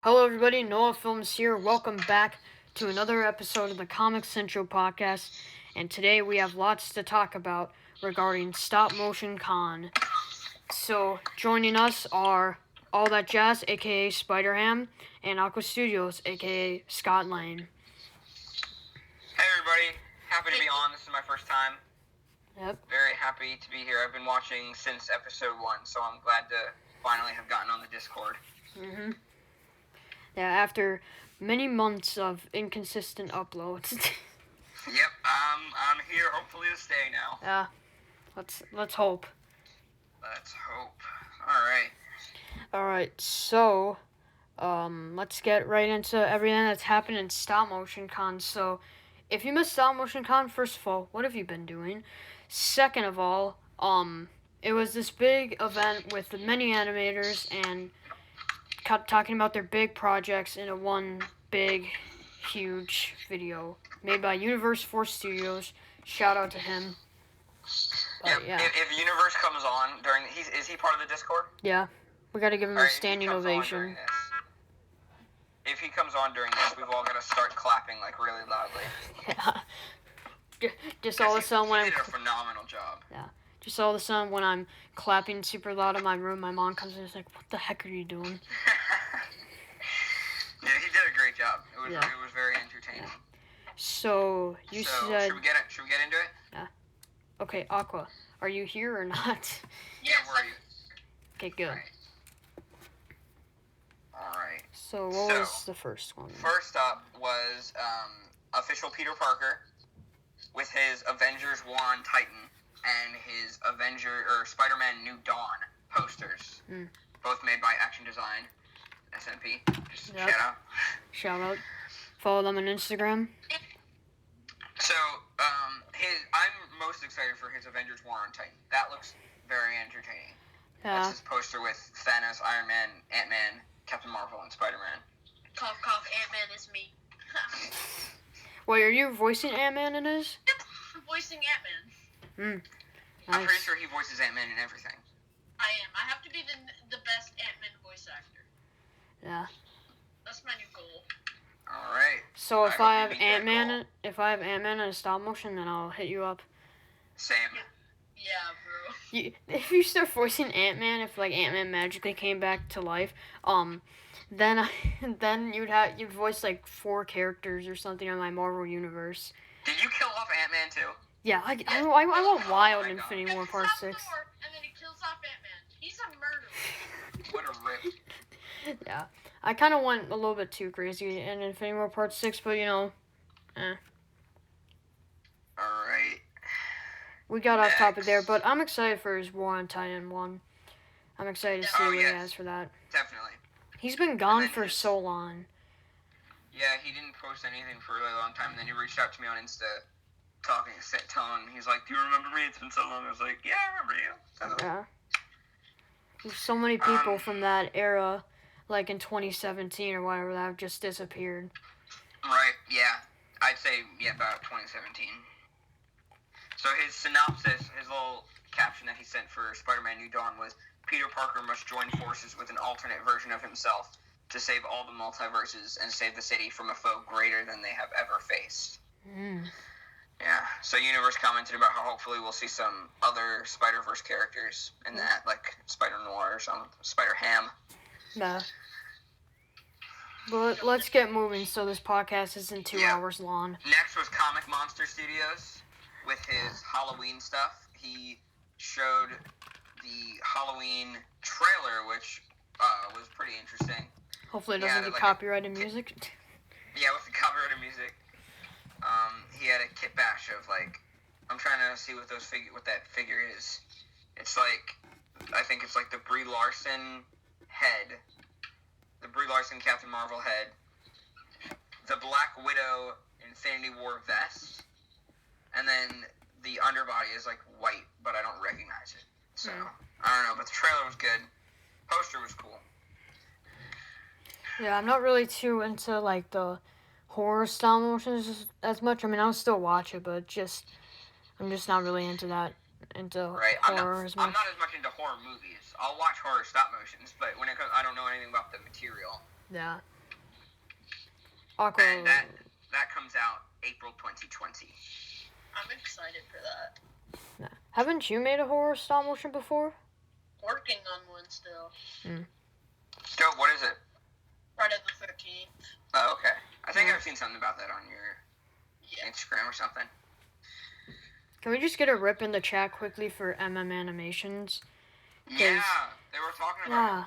Hello, everybody. Noah Films here. Welcome back to another episode of the Comic Central podcast. And today we have lots to talk about regarding Stop Motion Con. So, joining us are All That Jazz, aka Spider Ham, and Aqua Studios, aka Scott Lane. Hey, everybody. Happy to be on. This is my first time. Yep. Very happy to be here. I've been watching since episode 1, so I'm glad to finally have gotten on the Discord. Mm-hmm. Yeah, after many months of inconsistent uploads. Yep, I'm here hopefully to stay now. Yeah, let's hope. Let's hope. Alright. Alright, so, let's get right into everything that's happened in Stop Motion Con. So, if you missed Stop Motion Con, first of all, what have you been doing? Second of all, it was this big event with many animators and talking about their big projects in a one big, huge video made by Universe 4 Studios. Shout out to him. But, yeah. If Universe comes on during, is he part of the Discord? Yeah, we got to give him a standing ovation. If he comes on during this, we've all got to start clapping like really loudly. Yeah. Just all of a sudden when he did a phenomenal job. Yeah. Just all of a sudden when I'm clapping super loud in my room, my mom comes in and is like, "What the heck are you doing?" Yeah, he did a great job. It was very entertaining. So you said. Should we get into it? Yeah. Okay, Aqua, are you here or not? Yeah, where are you? Okay, good. All right. So what was the first one? First up was official Peter Parker with his Avengers War on Titan and his Spider-Man New Dawn posters, both made by Action Design, SNP. Just Shout out. Follow them on Instagram. So, I'm most excited for his Avengers War on Titan. That looks very entertaining. Yeah. That's his poster with Thanos, Iron Man, Ant-Man, Captain Marvel, and Spider-Man. Cough, cough, Ant-Man is me. Wait, are you voicing Ant-Man in his? Yep, I'm voicing Ant-Man. Nice. I'm pretty sure he voices Ant-Man in everything. I am. I have to be the best Ant-Man voice actor. Yeah. That's my new goal. All right. So if I have Ant-Man in a stop motion, then I'll hit you up. Same. Yeah, bro. If you start voicing Ant-Man, if like Ant-Man magically came back to life, then you'd voice like 4 characters or something in my Marvel universe. Did you kill off Ant-Man too? Yeah, I went wild in Infinity War Part 6. And then he kills off Ant-Man. He's a murderer. What a rip. Yeah, I kind of went a little bit too crazy in Infinity War Part 6, but Alright. We got off topic there, but I'm excited for his War on Titan 1. I'm excited to see what he has for that. Definitely. He's been gone for so long. Yeah, he didn't post anything for a really long time, and then he reached out to me on Insta, telling, he's like, "Do you remember me? It's been so long." I was like, "Yeah, I remember you." So. Yeah. There's so many people from that era, like in 2017 or whatever, that have just disappeared. Right, yeah. I'd say, about 2017. So his synopsis, his little caption that he sent for Spider-Man New Dawn was, Peter Parker must join forces with an alternate version of himself to save all the multiverses and save the city from a foe greater than they have ever faced. Yeah, so Universe commented about how hopefully we'll see some other Spider-Verse characters in that, like Spider-Noir or some Spider-Ham. Nah. But let's get moving so this podcast isn't 2 hours long. Next was Comic Monster Studios with his Halloween stuff. He showed the Halloween trailer, which was pretty interesting. Hopefully it doesn't get copyrighted music. Yeah, with the copyrighted music. He had a kit bash of I'm trying to see what that figure is. It's I think it's the Brie Larson head, the Brie Larson Captain Marvel head, the Black Widow Infinity War vest, and then the underbody is white, but I don't recognize it. So I don't know, but the trailer was good. Poster was cool. Yeah, I'm not really too into the horror style motions as much. I mean, I'll still watch it, but I'm just not really into that. Horror as much. I'm not as much into horror movies. I'll watch horror stop motions, but when it comes, I don't know anything about the material. Yeah. And that comes out April 2020. I'm excited for that. Yeah. Haven't you made a horror stop motion before? Working on one still. Dope, what is it? Friday the 13th. Oh, okay. I think I've seen something about that on your Yeah. Instagram or something. Can we just get a rip in the chat quickly for Animations? Yeah, they were talking about Yeah.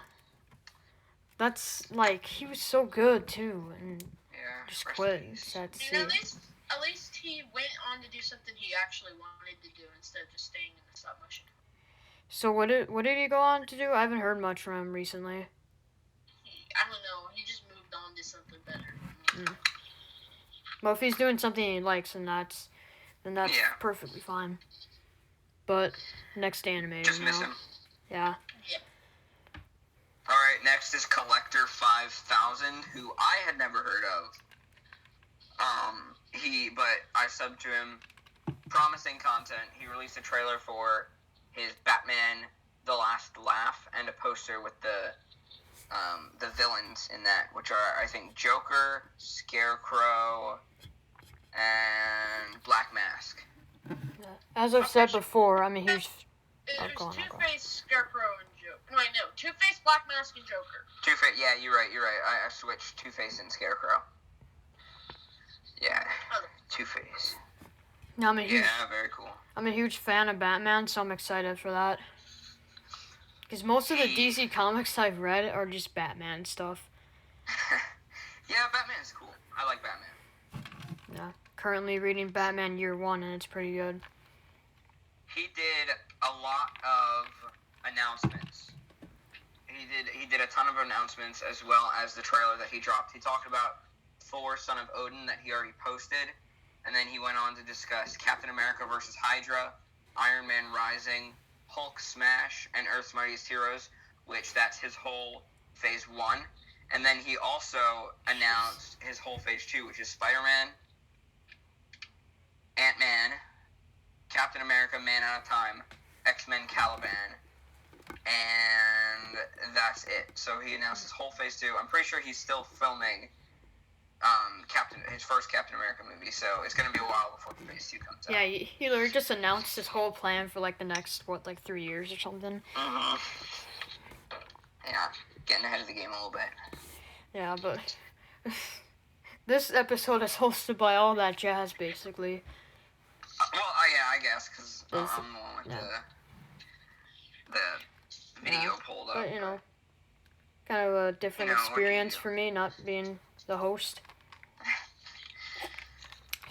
That's, like, he was so good, too, and Yeah. just rest quit. in peace. Sad to Dude, see. at least he went on to do something he actually wanted to do instead of just staying in the stop motion. So what did he go on to do? I haven't heard much from him recently. I don't know. He just moved on to something better. Well, if he's doing something he likes, then that's Yeah. perfectly fine. But next anime, Just miss him. Yeah. Alright, next is Collector 5000, who I had never heard of. But I subbed to him. Promising content. He released a trailer for his Batman The Last Laugh and a poster with the villains in that, which are, I think, Joker, Scarecrow, and Black Mask. As I've said before, I'm a huge... There's go on. Two-Face, Scarecrow, and Joker. Wait, no. Two-Face, Black Mask, and Joker. Two-Face, yeah, you're right. I switched Two-Face and Scarecrow. Yeah, Two-Face. No, I'm a huge... Yeah, very cool. I'm a huge fan of Batman, so I'm excited for that. Because most of the DC comics I've read are just Batman stuff. Yeah, Batman's cool. I like Batman. Yeah. Currently reading Batman Year One, and it's pretty good. He did a lot of announcements. He did a ton of announcements, as well as the trailer that he dropped. He talked about Thor, Son of Odin, that he already posted. And then he went on to discuss Captain America vs. Hydra, Iron Man Rising, Hulk Smash, and Earth's Mightiest Heroes, which that's his whole Phase 1. And then he also announced his whole Phase 2, which is Spider-Man, Ant-Man, Captain America Man Out of Time, X-Men Caliban, and that's it. So he announced his whole Phase 2. I'm pretty sure he's still filming his first Captain America movie, so it's gonna be a while before Phase 2 comes out. Yeah, he literally just announced his whole plan for like the next 3 years or something. Yeah, getting ahead of the game a little bit. Yeah, but this episode is hosted by All That Jazz, basically. Well, yeah, I guess, because I'm the one with the video pulled up. But, kind of a different experience do? for me, not being the host.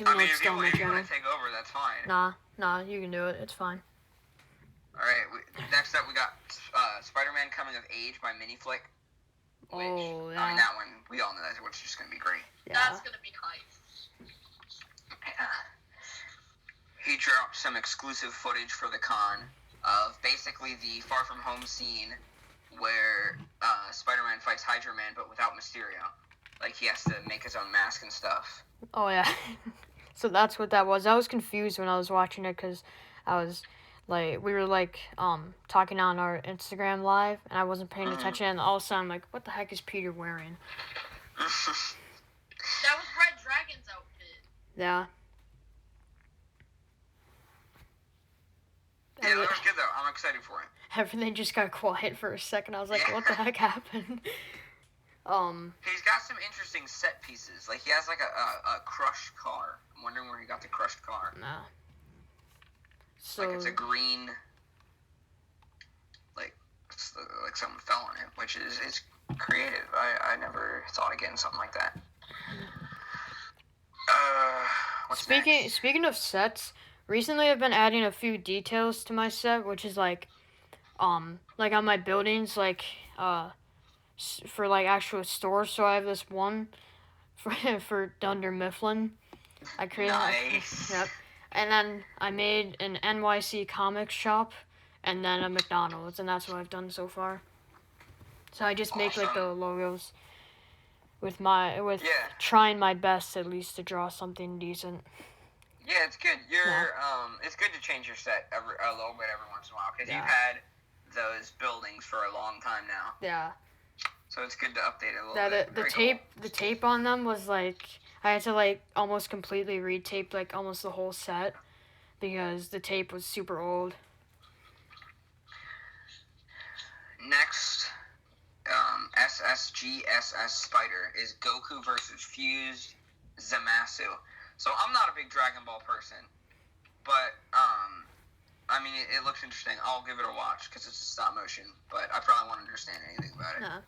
I mean, if you want to take over, that's fine. Nah, you can do it. It's fine. Alright, next up we got Spider-Man Coming of Age by Miniflick. Which, Oh, I yeah. mean, that one, we all know that's what's just going to be great. Yeah. That's gonna be hype. Yeah. He dropped some exclusive footage for the con of basically the Far From Home scene where Spider-Man fights Hydra Man, but without Mysterio. Like, he has to make his own mask and stuff. Oh, yeah. So that's what that was. I was confused when I was watching it because we were talking on our Instagram live and I wasn't paying attention, and all of a sudden I'm like, what the heck is Peter wearing? That was Red Dragon's outfit. Yeah. Yeah, that was good though. I'm excited for it. Everything just got quiet for a second. I was like, what the heck happened? He's got some interesting set pieces. Like, he has like a crushed car. I'm wondering where he got the crushed car. Nah. So, Like, it's a green, like someone fell on it, which is creative. I never thought of getting something like that. What's next? Speaking of sets, recently I've been adding a few details to my set, which is like on my buildings, for like actual stores. So I have this one for Dunder Mifflin. I created Nice. Yep. And then I made an NYC comics shop and then a McDonald's, and that's what I've done so far. So I just make like the logos with trying my best at least to draw something decent. Yeah, it's good. It's good to change your set a little bit every once in a while, because Yeah. you've had those buildings for a long time now. Yeah. So it's good to update it a little That bit. the Very tape cool. the tape on them was like I had to like almost completely retape like almost the whole set because the tape was super old. Next, SSGSS Spider is Goku versus Fused Zamasu. So I'm not a big Dragon Ball person, but I mean it looks interesting. I'll give it a watch because it's a stop motion, but I probably won't understand anything about it. Nah,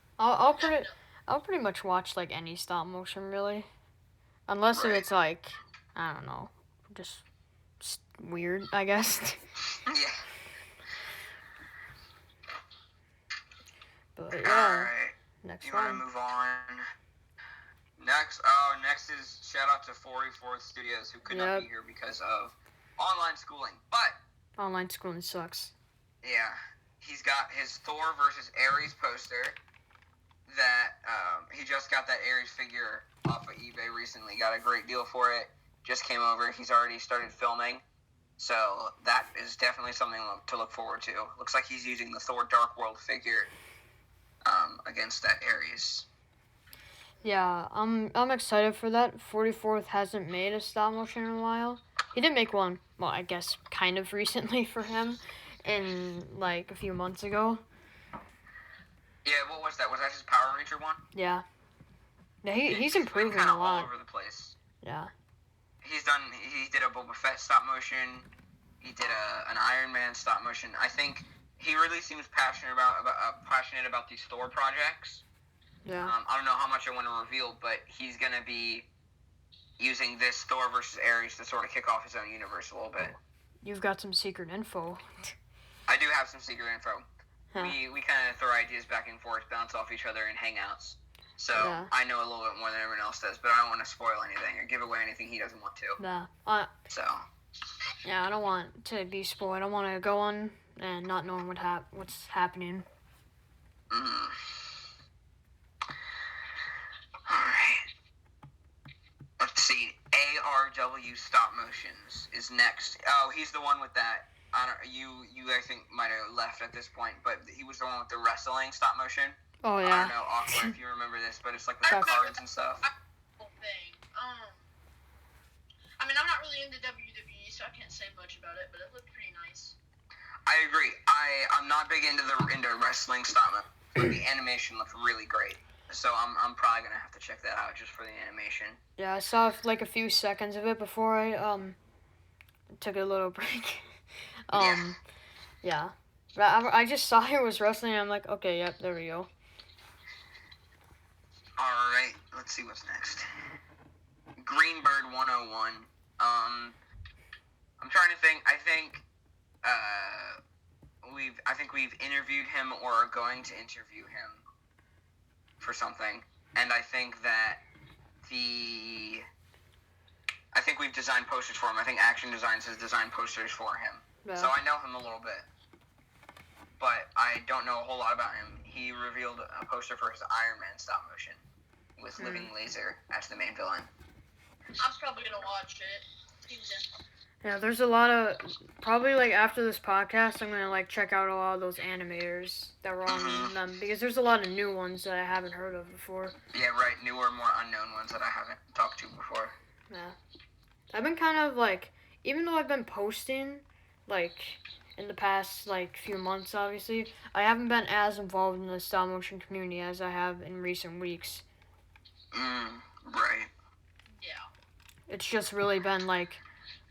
I'll pretty much watch like any stop motion really, unless if Right. it's like I don't know, just weird I guess. Yeah. But All yeah, right. next You want to one. move on? Next is shout out to 44th Studios who could not Yep. be here because of online schooling. But Online schooling sucks. yeah, he's got his Thor versus Ares poster. That he just got that Ares figure off of eBay recently. Got a great deal for it. Just came over. He's already started filming. So that is definitely something to look forward to. Looks like he's using the Thor Dark World figure against that Ares. Yeah, I'm excited for that. 44th hasn't made a stop motion in a while. He did make one, well, I guess kind of recently for him, in like a few months ago. Yeah, what was that? Was that his Power Ranger one? Yeah. Yeah, he's been improving kind a of lot. all over the place. Yeah. He did a Boba Fett stop motion. He did an Iron Man stop motion. I think he really seems passionate about these Thor projects. Yeah. I don't know how much I want to reveal, but he's gonna be using this Thor versus Ares to sort of kick off his own universe a little bit. You've got some secret info. I do have some secret info. Huh. We kind of throw ideas back and forth, bounce off each other in Hangouts. So Yeah. I know a little bit more than everyone else does, but I don't want to spoil anything or give away anything he doesn't want to. Yeah. So Yeah, I don't want to be spoiled. I don't want to go on and not knowing what's happening. mm. Alright. Let's see. ARW Stop Motions is next. Oh, he's the one with that. I think might have left at this point, but he was the one with the wrestling stop motion. Oh I yeah. don't know, Aqua, if you remember this, but it's like with I the remember cards and stuff. Whole thing. I mean, I'm not really into WWE, so I can't say much about it, but it looked pretty nice. I agree. I'm not big into wrestling stop motion, but the animation looked really great. So I'm probably gonna have to check that out just for the animation. Yeah, I saw like a few seconds of it before I took a little break. Yeah. But I just saw he was wrestling and I'm like, okay, yep, there we go. Alright, let's see what's next. Greenbird 101. I'm trying to think. I think we've interviewed him or are going to interview him for something. And I think that I think we've designed posters for him. I think Action Designs has designed posters for him. Yeah. So I know him a little bit. But I don't know a whole lot about him. He revealed a poster for his Iron Man stop motion with Living Laser as the main villain. I'm probably gonna watch it. Yeah, there's a lot of probably like after this podcast I'm gonna like check out a lot of those animators that were on them because there's a lot of new ones that I haven't heard of before. Yeah, right. Newer, more unknown ones that I haven't talked to before. Yeah. I've been kind of like, even though I've been posting like in the past like few months obviously, I haven't been as involved in the stop motion community as I have in recent weeks. Right. Yeah. It's just really been like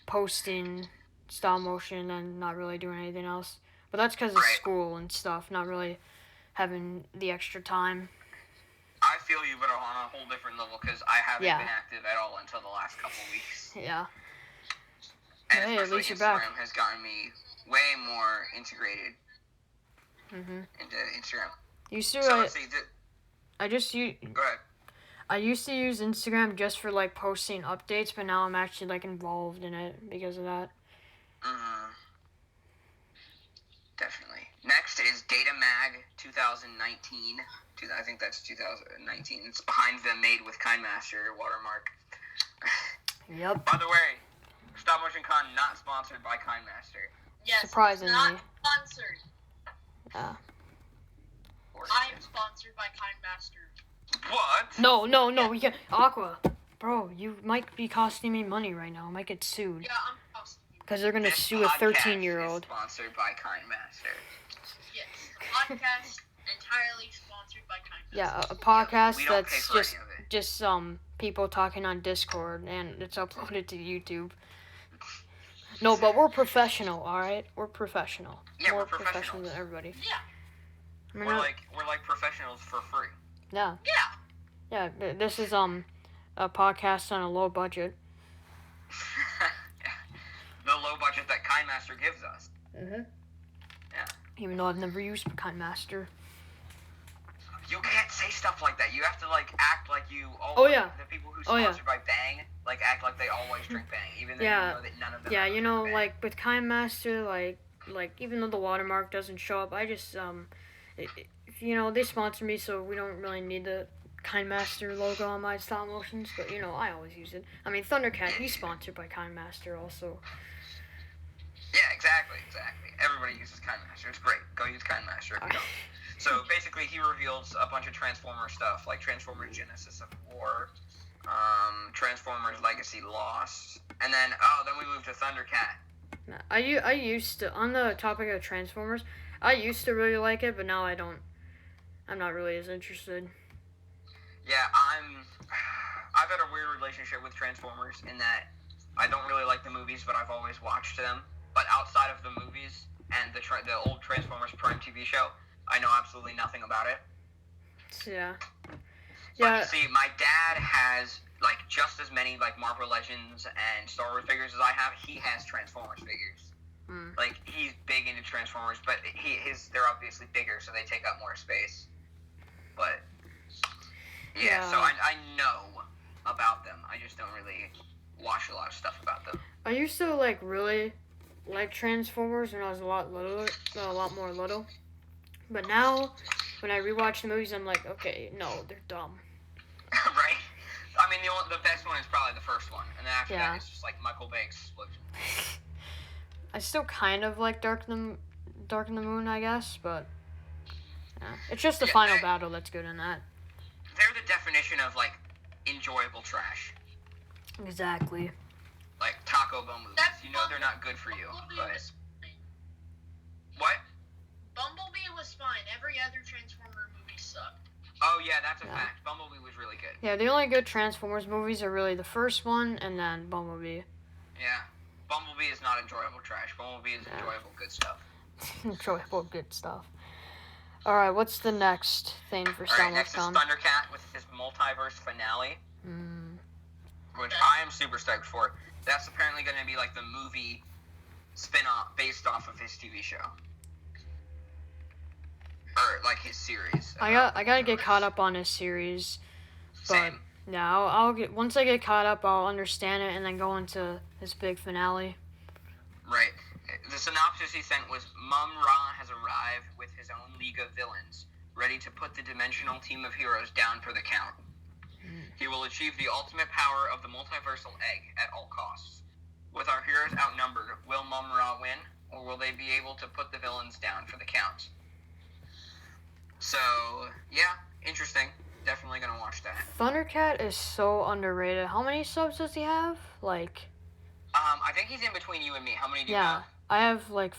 posting stop motion and not really doing anything else. But that's because of Right. school and stuff, not really having the extra time. I feel you, but on a whole different level because I haven't Yeah. been active at all until the last couple weeks. Yeah. And Hey, at especially least you're Instagram back. has gotten me way more integrated Mhm. into Instagram. Used to So let's see. Go ahead. I used to use Instagram just for like posting updates, but now I'm actually like involved in it because of that. Definitely. Next is Datamag 2019. I think that's 2019. It's behind the Made with Kindmaster watermark. Yep. By the way, Stop Motion Con not sponsored by Kindmaster. Yes. Surprisingly. Not sponsored. Yeah. I am sponsored by KindMaster. What? No, we can't. Aqua, bro, you might be costing me money right now. I might get sued. Yeah, I'm costing you. Because they're gonna This sue a podcast 13-year-old. is sponsored by KindMaster. Yes, the podcast entirely sponsored by KindMaster. Yeah, a podcast we don't pay that's for any of it. just people talking on Discord and it's uploaded to YouTube. No, but we're professional, all right? We're professional. Yeah, More we're professional professionals. than everybody. Yeah, We're We're not- like professionals for free. yeah, yeah. This is a podcast on a low budget. The low budget that KindMaster gives us. Mhm. Yeah. Even though I've never used KindMaster. You can't say stuff like that. You have to like act like you. Oh, yeah. The people who Oh, yeah. sponsored by Bang like act like they always drink Bang, even though Yeah. you know that none of them. Yeah, ever you know, drink Bang. like with KindMaster, like even though the watermark doesn't show up, I just you know, they sponsor me, so we don't really need the KindMaster logo on my stop motions. But you know, I always use it. I mean, Thundercat, he's sponsored by KindMaster also. Yeah, exactly. Everybody uses KindMaster. It's great. Go use KindMaster if you don't. So basically, he reveals a bunch of Transformer stuff, like Transformers Genesis of War, Transformers Legacy Lost, and then we moved to Thundercat. I used to, on the topic of Transformers, I used to really like it, but now I don't. I'm not really as interested. Yeah, I've had a weird relationship with Transformers in that I don't really like the movies, but I've always watched them. But outside of the movies and the old Transformers Prime TV show, I know absolutely nothing about it. Yeah. But you see, my dad has like just as many like Marvel Legends and Star Wars figures as I have. He has Transformers figures. Mm. Like he's big into Transformers, but they're obviously bigger, so they take up more space. But yeah. So I know about them. I just don't really watch a lot of stuff about them. I used to really like Transformers when I was a lot more little. But now, when I rewatch the movies, I'm like, okay, no, they're dumb. Right? I mean, the best one is probably the first one, and then after Yeah. that, it's just like Michael Bay's explosion. I still kind of like Dark in the Moon, I guess, but yeah. It's just the final battle that's good in that. They're the definition of like enjoyable trash. Exactly. Like Taco Bell movies. That's You know they're not good for you, Bumblebee but was fine. what? Bumblebee was fine. Every other Transformer movie sucked. Oh yeah, that's a Yeah. fact. Bumblebee was really good. Yeah, the only good Transformers movies are really the first one and then Bumblebee. Yeah. Bumblebee is not enjoyable trash. Bumblebee is Yeah. enjoyable good stuff. Enjoyable good stuff. Alright, what's the next thing for Star Alright, next is Wars Thundercat with his multiverse finale, which I am super stoked for. That's apparently going to be like the movie spin-off based off of his TV show. Or like his series. I gotta get caught up on his series. But Same. yeah, I'll get once I get caught up, I'll understand it and then go into his big finale. Right. The synopsis he sent was Mum Ra has arrived with his own league of villains, ready to put the dimensional team of heroes down for the count. He will achieve the ultimate power of the multiversal egg at all costs. With our heroes outnumbered, will Mum Ra win, or will they be able to put the villains down for the count? So, yeah, interesting. Definitely gonna watch that. Thundercat is so underrated. How many subs does he have? Like, I think he's in between you and me. How many do you yeah, have? I have like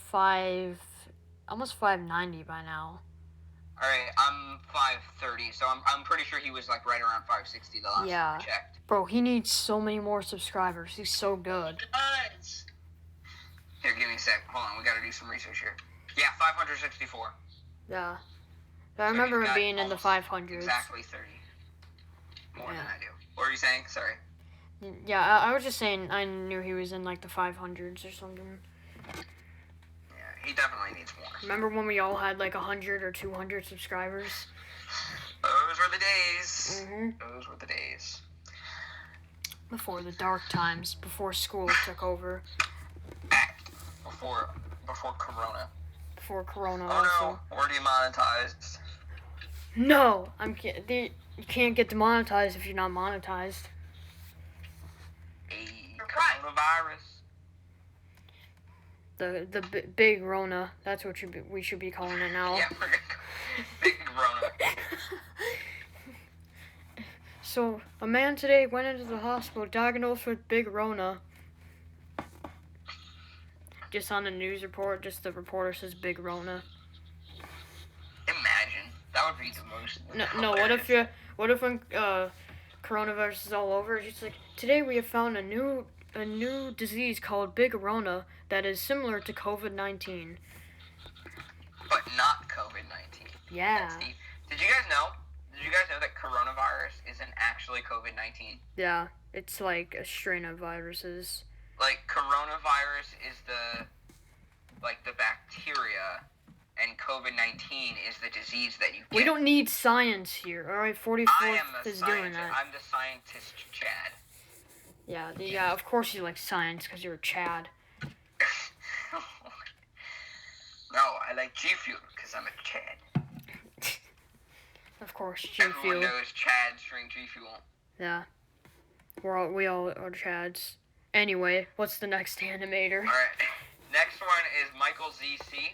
almost 590 by now. Alright, I'm 530, so I'm pretty sure he was like right around 560 the last Yeah. time I checked. Bro, he needs so many more subscribers. He's so good. Guys, Here, give me a sec. Hold on, we gotta do some research here. Yeah, 564. Yeah. I So remember he's him got being in the almost 500s. Exactly 30. More than Yeah. I do. What were you saying? Sorry. Yeah, I was just saying I knew he was in like the 500s or something. Yeah, he definitely needs more. Remember when we all had like 100 or 200 subscribers? Those were the days. Mhm. Those were the days. Before the dark times, before school took over, Before Corona. before Corona Oh also. no, we're demonetized. No, you can't get demonetized if you're not monetized. Hey, Right. coronavirus. The big Rona, that's what we should be calling it now. Yeah, we're gonna go big Rona. So, a man today went into the hospital diagnosed with Big Rona. Just on the news report, just the reporter says Big Rona. Imagine. That would be the most. No, what if when coronavirus is all over, it's just like, today we have found a new disease called Big Rona that is similar to COVID-19. But not COVID-19. Yeah. Did you guys know? Did you guys know that coronavirus isn't actually COVID-19? Yeah, it's like a strain of viruses. Like, coronavirus is the bacteria, and COVID-19 is the disease that you get. We don't need science here. All right, 44th is doing that. I'm the scientist, Chad. Yeah, of course you like science because you're a Chad. No, I like G Fuel because I'm a Chad. Of course, G Everyone Fuel. knows Chads drink G Fuel. Yeah. We all are Chads. Anyway, what's the next animator? Alright, next one is Michael ZC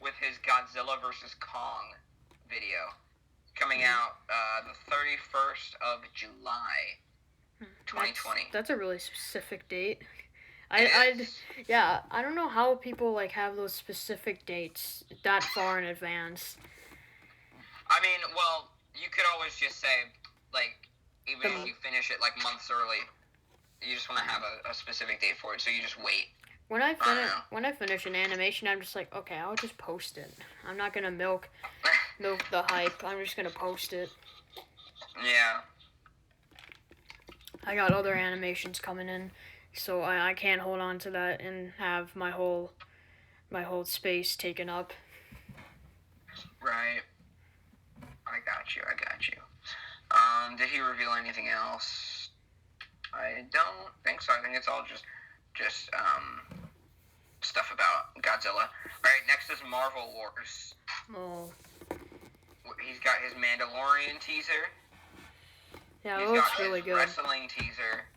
with his Godzilla vs. Kong video. Coming out the 31st of July, 2020. That's a really specific date. It is. I don't know how people like have those specific dates that far in advance. I mean, well, you could always just say, like, even if you finish it, like, months early, you just want to have a specific date for it, so you just wait. When I finish an animation, I'm just like, okay, I'll just post it. I'm not gonna milk the hype. I'm just gonna post it. Yeah. I got other animations coming in, so I can't hold on to that and have my whole space taken up. Right. I got you. Did he reveal anything else? I don't think so. I think it's all just stuff about Godzilla. Alright, next is Marvel Wars. Oh. He's got his Mandalorian teaser. Yeah, it He's looks got really his good. wrestling teaser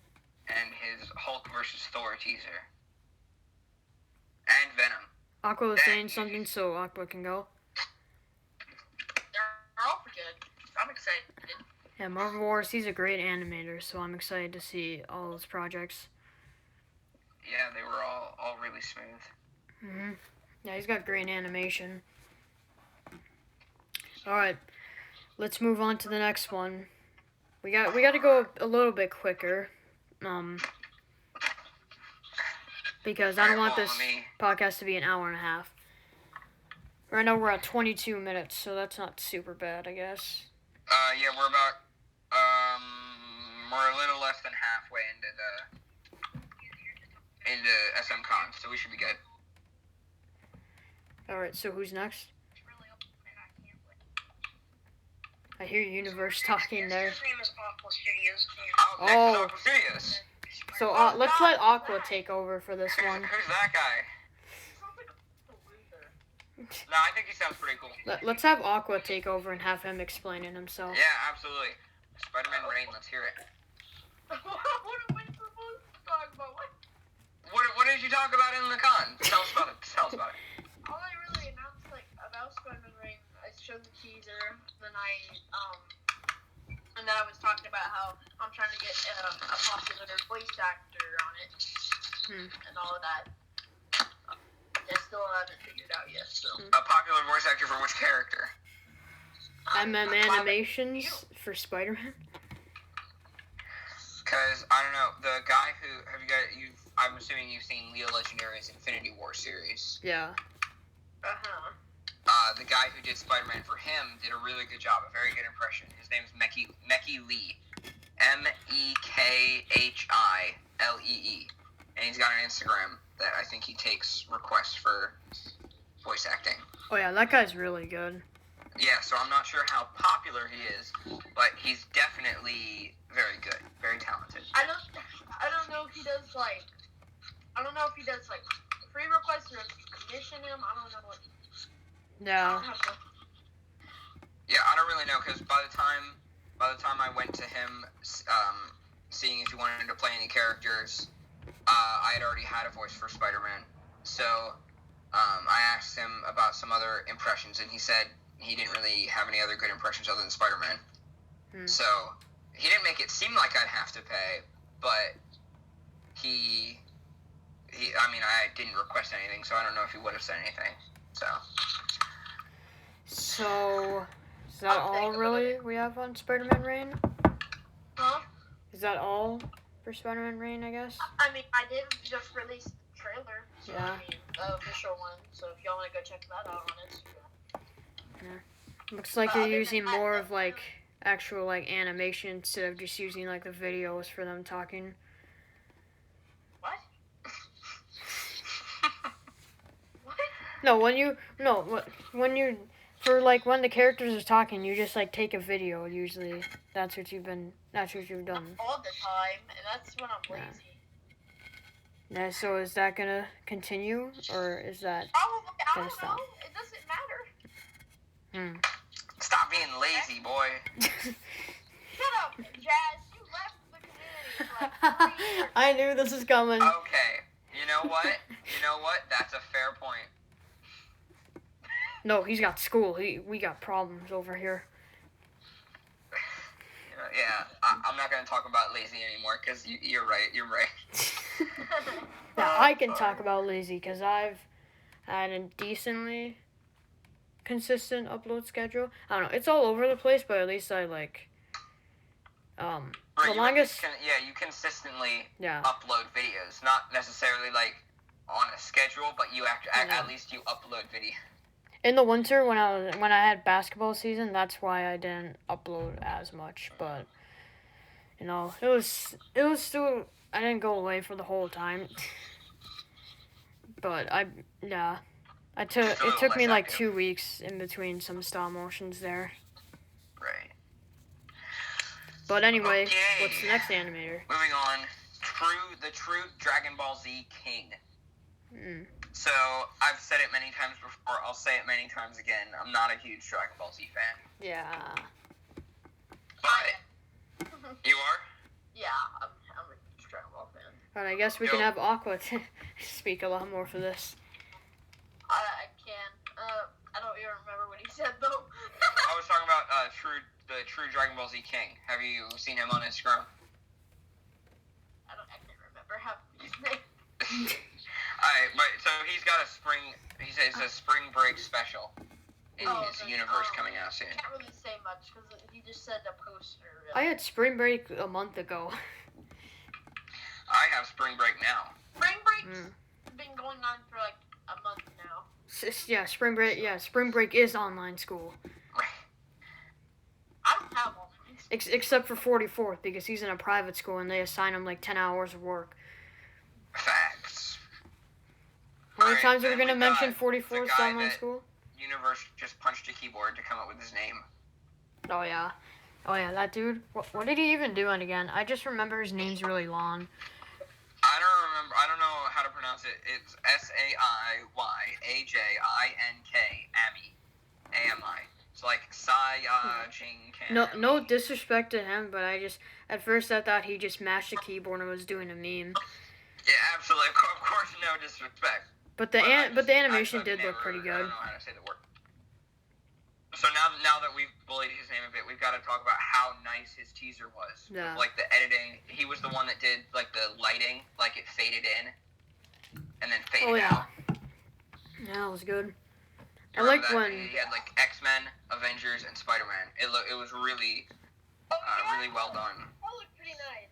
and his Hulk vs. Thor teaser. And Venom. Aqua was saying something, so Aqua can go. They're all pretty good. I'm excited. Yeah, Marvel Wars, he's a great animator, so I'm excited to see all those projects. Yeah, they were all really smooth. Yeah, he's got great animation. Alright, let's move on to the next one. We got to go a little bit quicker. Because I don't want this podcast to be an hour and a half. Right now we're at 22 minutes, so that's not super bad, I guess. Yeah, we're a little less than halfway into SM Con, so we should be good. Alright, so who's next? I hear Universe talking there. His name is Aqua Studios. Next is Aqua Studios. So let's let Aqua take over for this one. Who's that guy? No, I think he sounds pretty cool. Let's have Aqua take over and have him explaining himself. Yeah, absolutely. Spider-Man Reign, let's hear it. What are we supposed to talk about? What did you talk about in the con? Tell us about it. All I really announced about Spider-Man Reign, I showed the teaser, then I was talking about how I'm trying to get a popular voice actor on it, and all of that. I still haven't figured out yet. So. A popular voice actor for which character? Animations for Spider-Man. Because I don't know, the guy who I'm assuming you've seen Leo Legendary's Infinity War series. Yeah. The guy who did Spider-Man for him did a really good job, a very good impression. His name is Meki Lee. MEKHILEE. And he's got an Instagram that I think he takes requests for voice acting. Oh yeah, that guy's really good. Yeah, so I'm not sure how popular he is, but he's definitely very good, very talented. I don't know if he does free requests or if you commission him. I don't know what. Yeah. Yeah, I don't really know because by the time I went to him, seeing if he wanted to play any characters, I had already had a voice for Spider-Man. So I asked him about some other impressions, and he said he didn't really have any other good impressions other than Spider-Man. So he didn't make it seem like I'd have to pay, but he I mean, I didn't request anything, so I don't know if he would have said anything. So is that all really we have on Spider-Man Reign? Huh? Is that all for Spider-Man Reign, I guess? I mean, I did just release the trailer. So, Yeah. I mean, the official one. So if y'all want to go check that out on Instagram. Looks like you're using more of like actual like animation instead of just using like the videos for them talking. What? What? No, when when the characters are talking, you just like take a video usually. That's what you've done. All the time, and that's when I'm lazy. Yeah, so is that gonna continue or is that Probably, I gonna don't stop? know. It doesn't matter. Stop being lazy, boy. Shut up, Jazz. You left the community for like 3 years. I knew this was coming. Okay. You know what? That's a fair point. No, he's got school. We got problems over here. Yeah, I'm not going to talk about lazy anymore because you're right. Now I can talk about lazy because I've had a decently consistent upload schedule. I don't know. It's all over the place, but at least I like the longest. You consistently Yeah. upload videos, not necessarily like on a schedule, but you at least you upload video. In the winter when I had basketball season, that's why I didn't upload as much. But it was still I didn't go away for the whole time. But it took me like 2 weeks in between some stop motions there. Right. But anyway, Okay. what's the next animator? Moving on, the true Dragon Ball Z King. So, I've said it many times before, I'll say it many times again, I'm not a huge Dragon Ball Z fan. Yeah. But, you are? Yeah, I'm a huge Dragon Ball fan. But I guess we can have Aqua to speak a lot more for this. I can. I don't even remember what he said, though. I was talking about the true Dragon Ball Z King. Have you seen him on Instagram? I can't remember half of his name. So he's got he says a spring break special in his universe coming out soon. I can't really say much because he just said a poster. I had spring break a month ago. I have spring break now. Spring break's been going on for like a month now. Yeah, spring break. Yeah, spring break is online school. I don't have all these. Except for 44th because he's in a private school and they assign him like 10 hours of work. Facts. How many times are we then going to we mention got 44th the guy online that school? Universe just punched a keyboard to come up with his name. Oh yeah, that dude. What did he even do it again? I just remember his name's really long. I don't remember. I don't know how to pronounce it. It's SAIYAJINK AMI. It's like Sayajinkan. No disrespect to him, but at first I thought he just mashed the keyboard and was doing a meme. Yeah, absolutely. Of course, no disrespect. But the animation I've did look never- pretty I good. don't know how to say the word. So now that we've bullied his name a bit, we've got to talk about how nice his teaser was. Yeah. Like the editing, he was the one that did like the lighting, like it faded in and then faded out. Yeah, that was good. I Remember like that? when He had like X-Men, Avengers, and Spider-Man. It was really really well done. That looked pretty nice.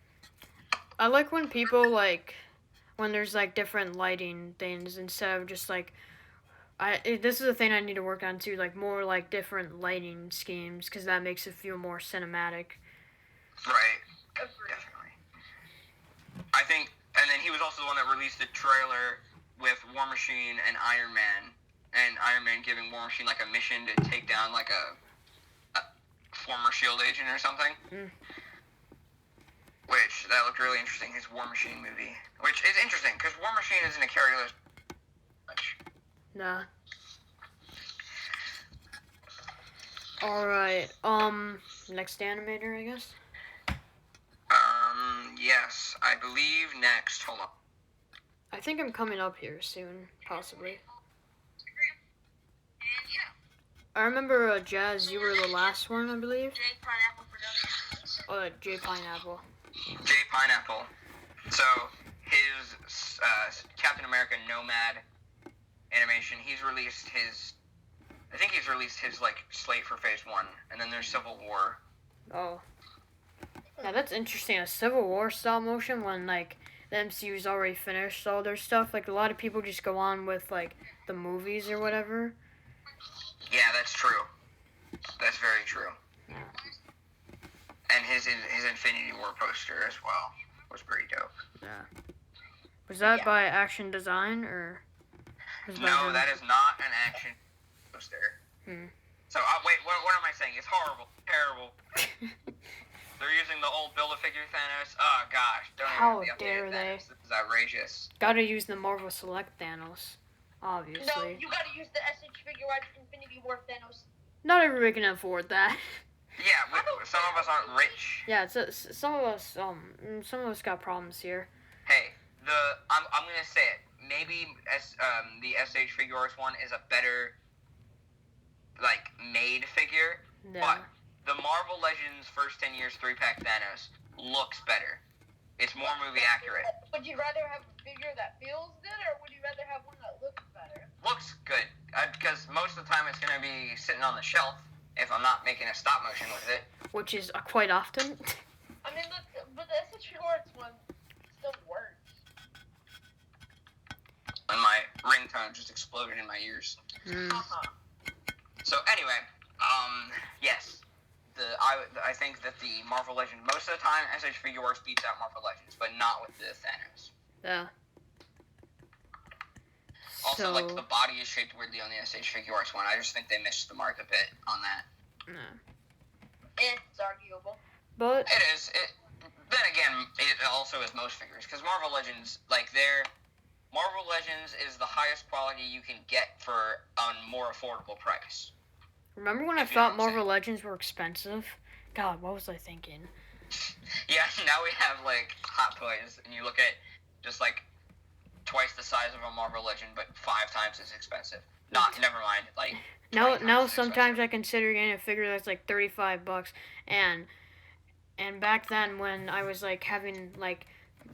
I like when people like when there's like different lighting things instead of just like this is a thing I need to work on too, like more like different lighting schemes because that makes it feel more cinematic. Right. Agreed. Definitely. I think, and then he was also the one that released the trailer with War Machine and Iron Man giving War Machine like a mission to take down like a former SHIELD agent or something. Which, that looked really interesting, his War Machine movie. Which is interesting, because War Machine isn't a character much. Nah. Alright, next animator, I guess? Yes, I believe next, hold on. I think I'm coming up here soon, possibly. I remember Jazz. You were the last one, I believe. J Pineapple Productions. J Pineapple. J Pineapple. So his Captain America Nomad animation. I think he's released his like slate for Phase 1, and then there's Civil War. Oh. Yeah, that's interesting. A Civil War stop motion when like the MCU's already finished all their stuff. Like a lot of people just go on with like the movies or whatever. Yeah, that's true. That's very true. Yeah. And his Infinity War poster as well was pretty dope. Yeah. Was that by Action Design or? No, that is not an action poster. So wait, what am I saying? It's horrible, terrible. They're using the old Build-A-Figure Thanos. Oh gosh, don't How even dare they? Thanos. This is outrageous. Gotta use the Marvel Select Thanos, obviously. No, you gotta use the SH Figure Arts Infinity War Thanos. Not everybody can afford that. Yeah, some of us aren't rich. Yeah, some of us got problems here. Hey, I'm gonna say it. Maybe the SH Figure Arts one is a better like made figure, Yeah. but the Marvel Legends first 10 years 3-pack Thanos looks better. It's more movie accurate. Would you rather have a figure that feels good, or would you rather have one that looks better? Looks good, because most of the time it's gonna be sitting on the shelf if I'm not making a stop motion with it. Which is quite often. I mean, but the SH Figure Arts one still works. And my ringtone just exploded in my ears. So anyway, yes, I think that the Marvel Legends, most of the time, SH Figure Arts beats out Marvel Legends, but not with the Thanos. Yeah. Also, like, the body is shaped weirdly on the SH Figure Arts one. I just think they missed the mark a bit on that. It's arguable. But It is. Then again, it also is most figures, because Marvel Legends, like, Marvel Legends is the highest quality you can get for a more affordable price. remember when I thought Marvel Legends were expensive? God, what was I thinking? Yeah, now we have, like, Hot Toys, and you look at just, like, twice the size of a Marvel Legend, but 5 times as expensive. Never mind, like... Now sometimes I consider getting a figure that's like $35, and back then when I was like having like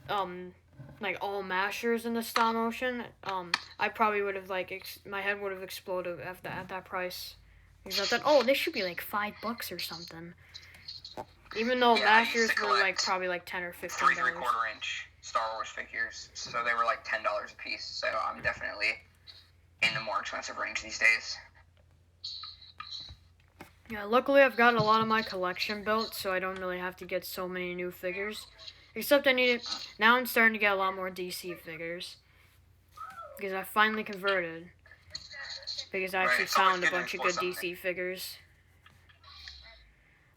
all mashers in the stop motion, I probably would have my head would have exploded at that price, because I thought, oh, this should be like $5 or something, even though mashers were like probably like $10 or $15. 3 3/4 inch Star Wars figures, so they were like $10 a piece. So I'm definitely in the more expensive range these days. Yeah, luckily I've got a lot of my collection built, so I don't really have to get so many new figures. Except now I'm starting to get a lot more DC figures, because I finally converted. Because I actually found a bunch of good DC figures.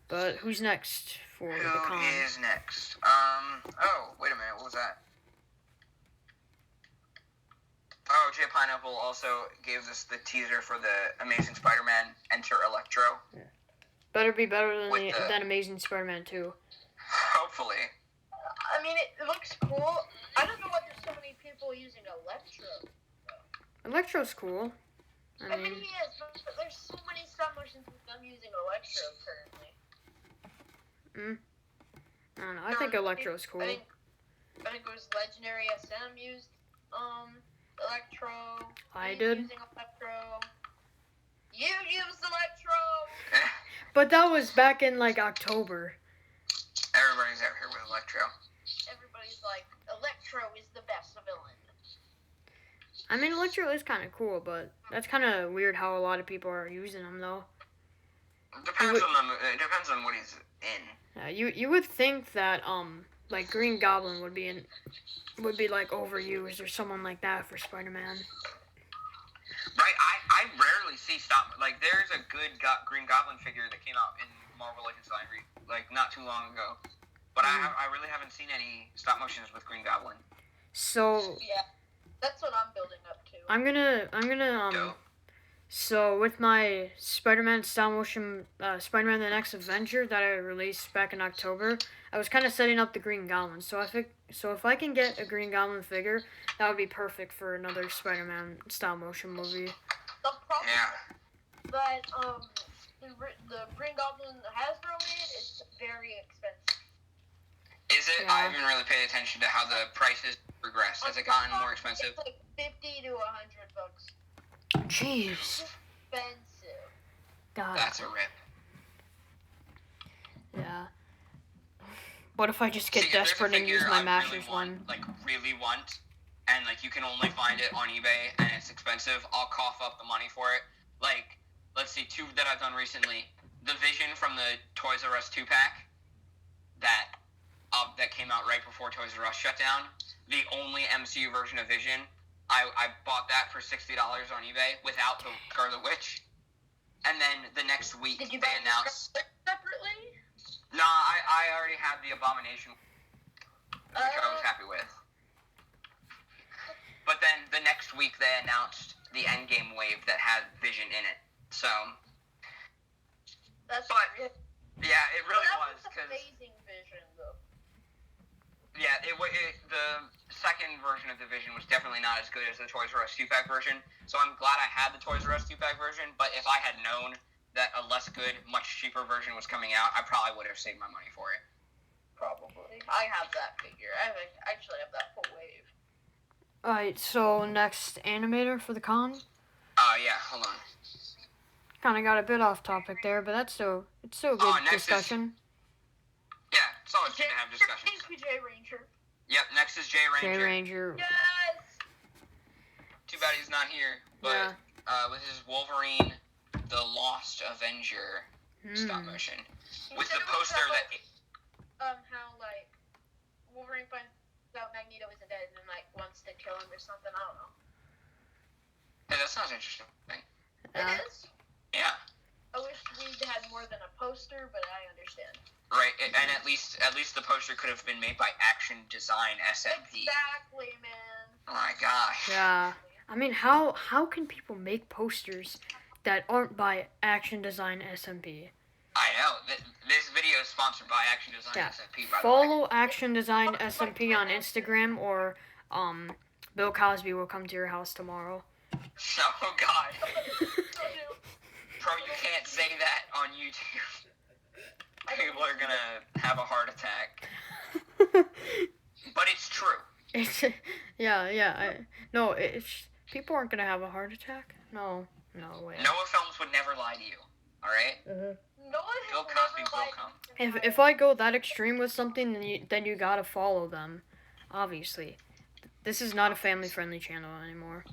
But who's next for the con? Who is next? Oh, wait a minute, what was that? Oh, J Pineapple also gave us the teaser for the Amazing Spider-Man Enter Electro. Yeah. Better be better than Amazing Spider-Man 2. Hopefully. I mean, it looks cool. I don't know why there's so many people using Electro. Electro's cool. I mean, he is, but there's so many stop motions with them using Electro currently. I don't know. I think Electro's cool. I think it was Legendary SM used Electro. I did. Using Electro. You used Electro. But that was back in like October. Everybody's out here with Electro. Everybody's like, Electro is the best villain. I mean, Electro is kind of cool, but that's kind of weird how a lot of people are using him, though. It depends on what he's in. You would think that like Green Goblin would be like overused or someone like that for Spider-Man. Right, I rarely see there's a good Green Goblin figure that came out in Marvel Legends like not too long ago, but I really haven't seen any stop motions with Green Goblin. So yeah, that's what I'm building up to. I'm gonna So with my Spider-Man stop motion, Spider-Man: The Next Avenger that I released back in October, I was kind of setting up the Green Goblin. So if I can get a Green Goblin figure, that would be perfect for another Spider-Man stop motion movie. The problem, that the Green Goblin Hasbro made is very expensive. Is it? Yeah. I haven't really paid attention to how the prices progress. Has it gotten more expensive? It's like $50 to $100. Jeez. Expensive. God. That's a rip. Yeah. What if I just get See, if there's a desperate and use figure my I Masters really one? really want, and like you can only find it on eBay and it's expensive, I'll cough up the money for it. Like, let's see, two that I've done recently. The Vision from the Toys R Us 2-pack that came out right before Toys R Us shut down. The only MCU version of Vision. I bought that for $60 on eBay without the Scarlet Witch. And then the next week Did you they buy the announced. separately? No, I already had the Abomination, which I was happy with. But then the next week they announced the Endgame wave that had Vision in it. So, That's But- yeah, it really that was, because amazing Vision though. yeah, the second version of the Vision was definitely not as good as the Toys R Us 2-pack version. So I'm glad I had the Toys R Us 2-pack version. But if I had known that a less good, much cheaper version was coming out, I probably would have saved my money for it. Probably. I have that figure. I actually have that full wave. Alright, so next animator for the con. Yeah, hold on. Kind of got a bit off topic there, but it's still a good next is- discussion. Yeah, it's always good to have discussions. Thank you, J Ranger. Yep, next is J J Ranger. Ranger. Yes. Too bad he's not here. But with his Wolverine, the Lost Avenger stop motion. With the poster that... How like Wolverine finds out Magneto isn't dead and like wants to kill him or something. I don't know. Hey, that sounds interesting. Yeah. It is. Yeah. I wish we had more than a poster, but I understand. Right, and at least the poster could have been made by Action Design SMP. Exactly, man. Oh my gosh. Yeah. I mean, how can people make posters that aren't by Action Design SMP? I know. This video is sponsored by Action Design Yeah. SMP, by the way. Follow Action Design SMP on Instagram, or Bill Cosby will come to your house tomorrow. Oh god. Bro, you can't say that on YouTube. People are gonna have a heart attack. But it's true. It's people aren't gonna have a heart attack. No way. Noah Films would never lie to you. Alright? No one Bill has Cosby never will liked come. If I go that extreme with something, then you gotta follow them. Obviously, this is not a family-friendly channel anymore.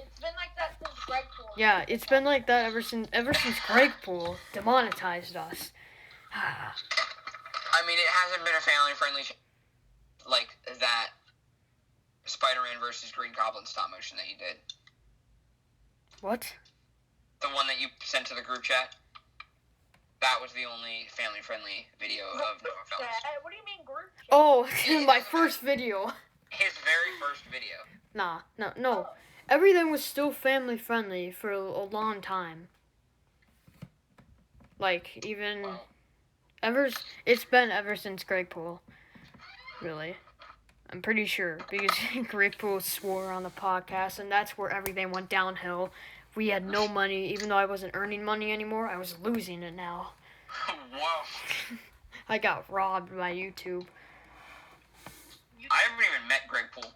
It's been like that since Gregpool. Yeah, it's been like that ever since Gregpool demonetized us. I mean, it hasn't been a family-friendly like that Spider-Man versus Green Goblin stop motion that you did. What? The one that you sent to the group chat. That was the only family-friendly video of Noah Films. What do you mean group chat? Oh, my first video. His very first video. Nah, no. Everything was still family-friendly for a long time. Like, even... Wow. It's been ever since Gregpool. Really. I'm pretty sure. Because Gregpool swore on the podcast, and that's where everything went downhill. We had no money. Even though I wasn't earning money anymore, I was losing it now. Whoa. I got robbed by YouTube. I haven't even met Greg Poole.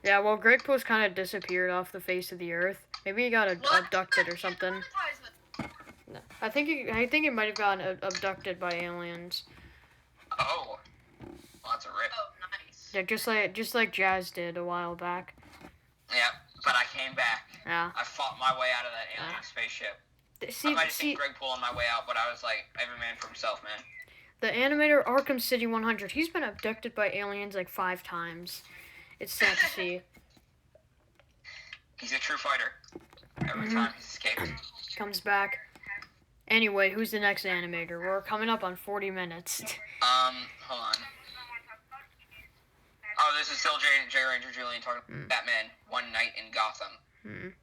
Yeah, well, Gregpool's kind of disappeared off the face of the earth. Maybe he got abducted or something. No. I think he might have gotten abducted by aliens. Oh. Well, that's a rip. Oh, nice. Yeah, just like Jazz did a while back. Yeah, but I came back. Yeah. I fought my way out of that alien spaceship. I might have seen Greg Poole on my way out, but I was like, every man for himself, man. The animator Arkham City 100, he's been abducted by aliens like 5 times. It's sad to see. He's a true fighter. Every time he's escaped. Comes back. Anyway, who's the next animator? We're coming up on 40 minutes. Hold on. Oh, this is still J. Ranger Julian talking Batman, One Night in Gotham.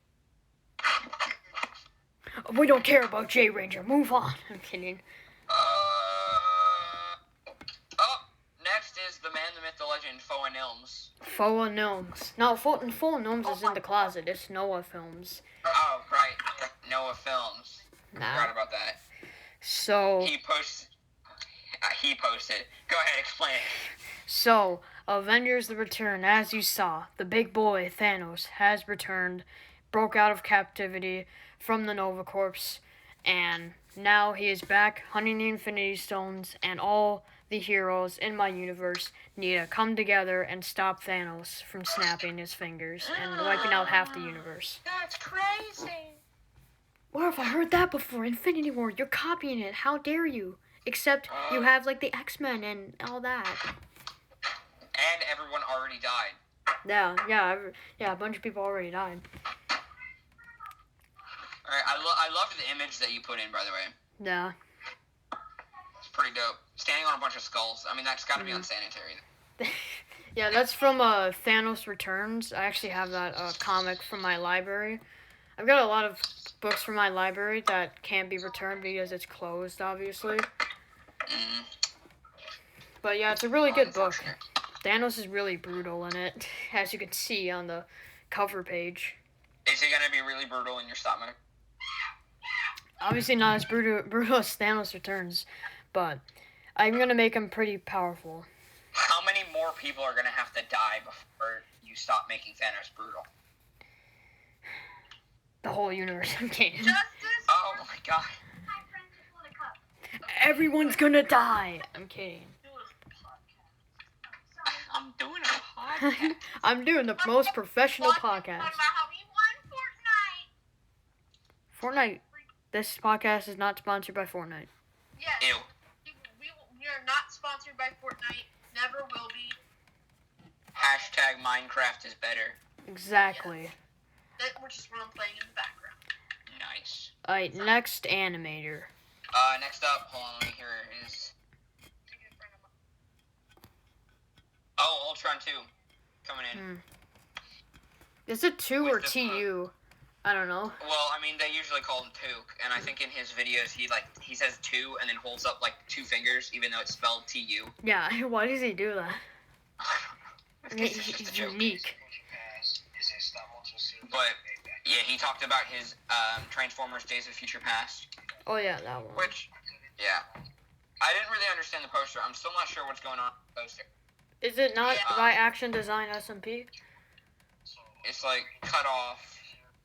We don't care about J Ranger. Move on. I'm kidding. Next is the man, the myth, the legend, Foa Nilms. Foa Gnomes. No, Foa Gnomes is in the closet. It's Noah Films. Oh, Noah Films. Nah. Forgot about that. So He posted. Go ahead, explain it. So, Avengers The Return, as you saw, the big boy, Thanos, has returned, broke out of captivity from the Nova Corps, and now he is back hunting the Infinity Stones, and all the heroes in my universe need to come together and stop Thanos from snapping his fingers and wiping out half the universe. That's crazy. Where have I heard that before? Infinity War, you're copying it. How dare you? Except you have, like, the X-Men and all that. And everyone already died. Yeah, a bunch of people already died. Alright, I loved the image that you put in, by the way. Yeah. It's pretty dope. Standing on a bunch of skulls. I mean, that's gotta be unsanitary. Yeah, that's from Thanos Returns. I actually have that comic from my library. I've got a lot of books from my library that can't be returned because it's closed, obviously. But yeah, it's a really good book. Thanos is really brutal in it, as you can see on the cover page. Is it gonna be really brutal in your stomach? Obviously not as brutal as Thanos Returns, but I'm gonna make him pretty powerful. How many more people are gonna have to die before you stop making Thanos brutal? The whole universe. I'm kidding. Justice. Oh my god. My friend just won a cup. Everyone's gonna die. I'm kidding. I'm doing a podcast. I'm doing the most professional podcast. Talking about how we won Fortnite. Fortnite. This podcast is not sponsored by Fortnite. Yes. Ew. We are not sponsored by Fortnite. Never will be. Hashtag Minecraft is better. Exactly. Which is what I'm playing in the background. Nice. Alright, next animator. Next up, hold on, let me hear his. Oh, Ultron 2. Coming in. Is it 2 or With the TU? I don't know. Well, I mean, they usually call him Took, and I think in his videos he says 2 and then holds up like 2 fingers, even though it's spelled T-U. Yeah, why does he do that? I guess it's just a He's joke. unique. But yeah, he talked about his Transformers Days of Future Past. Oh yeah, that one. Which, yeah, I didn't really understand the poster. I'm still not sure what's going on with the poster. Is it not by Action Design SMP? It's like cut off.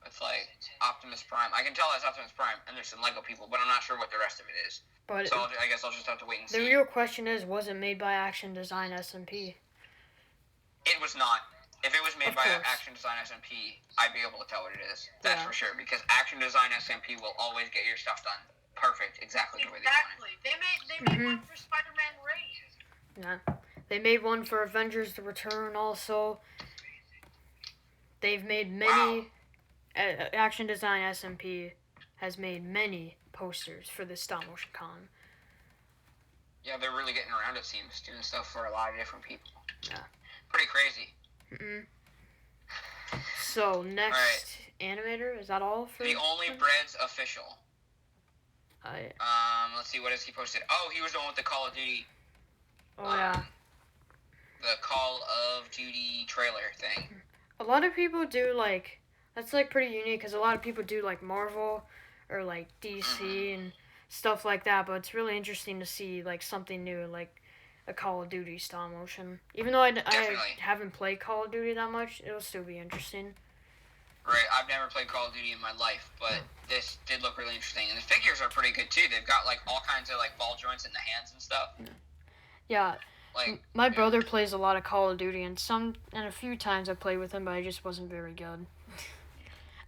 It's like Optimus Prime. I can tell that's Optimus Prime, and there's some Lego people, but I'm not sure what the rest of it is. But So I guess I'll just have to wait and the see. real question is, was it made by Action Design SMP? It was not. If it was made Of by course. Action Design SMP, I'd be able to tell what it is. That's Yeah. for sure. Because Action Design SMP will always get your stuff done perfect, exactly the way they want Exactly. They made one for Spider-Man Raid. Yeah. They made one for Avengers The Return also. They've made many... Action Design SMP has made many posters for this stop motion con. it. Yeah, they're really getting around, it seems, doing stuff for a lot of different people. Yeah. Pretty crazy. So, next animator, is that all for... The Only Bread's official. Let's see, what has he posted? Oh, he was the one with the Call of Duty. Oh, yeah. The Call of Duty trailer thing. A lot of people do, like... That's, like, pretty unique, because a lot of people do, like, Marvel or, like, DC and stuff like that, but it's really interesting to see, like, something new, like a Call of Duty stop motion. Even though I haven't played Call of Duty that much, it'll still be interesting. Right, I've never played Call of Duty in my life, but this did look really interesting. And the figures are pretty good, too. They've got, like, all kinds of, like, ball joints in the hands and stuff. Yeah. Like, my brother plays a lot of Call of Duty, and a few times I played with him, but I just wasn't very good.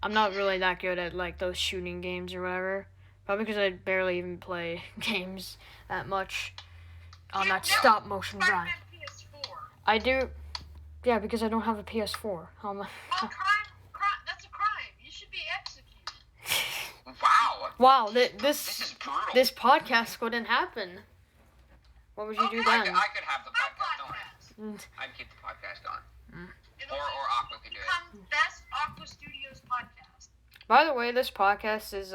I'm not really that good at, like, those shooting games or whatever. Probably because I barely even play games that much on that stop motion drive. PS4. I do, yeah, because I don't have a PS4. How am I? Well, that's a crime. You should be executed. wow. Wow, This is brutal. this podcast wouldn't happen. What would you do I then? could have the My podcast going. podcast. I'd keep the podcast going. It'll Or Aqua could do it. become best Aqua Studios podcast. By the way, this podcast is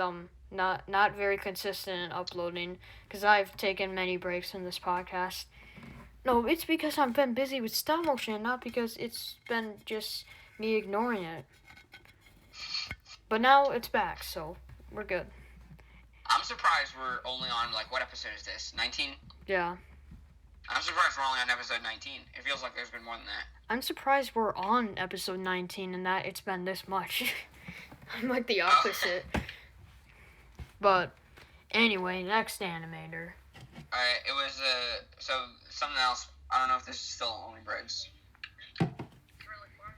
not very consistent in uploading because I've taken many breaks in this podcast. No, it's because I've been busy with stop motion, not because it's been just me ignoring it. But now it's back, so we're good. I'm surprised we're only on, like, what episode is this? 19? Yeah. I'm surprised we're only on episode 19. It feels like there's been more than that. I'm surprised we're on episode 19 and that it's been this much. I'm like the opposite. But anyway, next animator. Alright, it was, so something else. I don't know if this is still Only Breads. Really fun.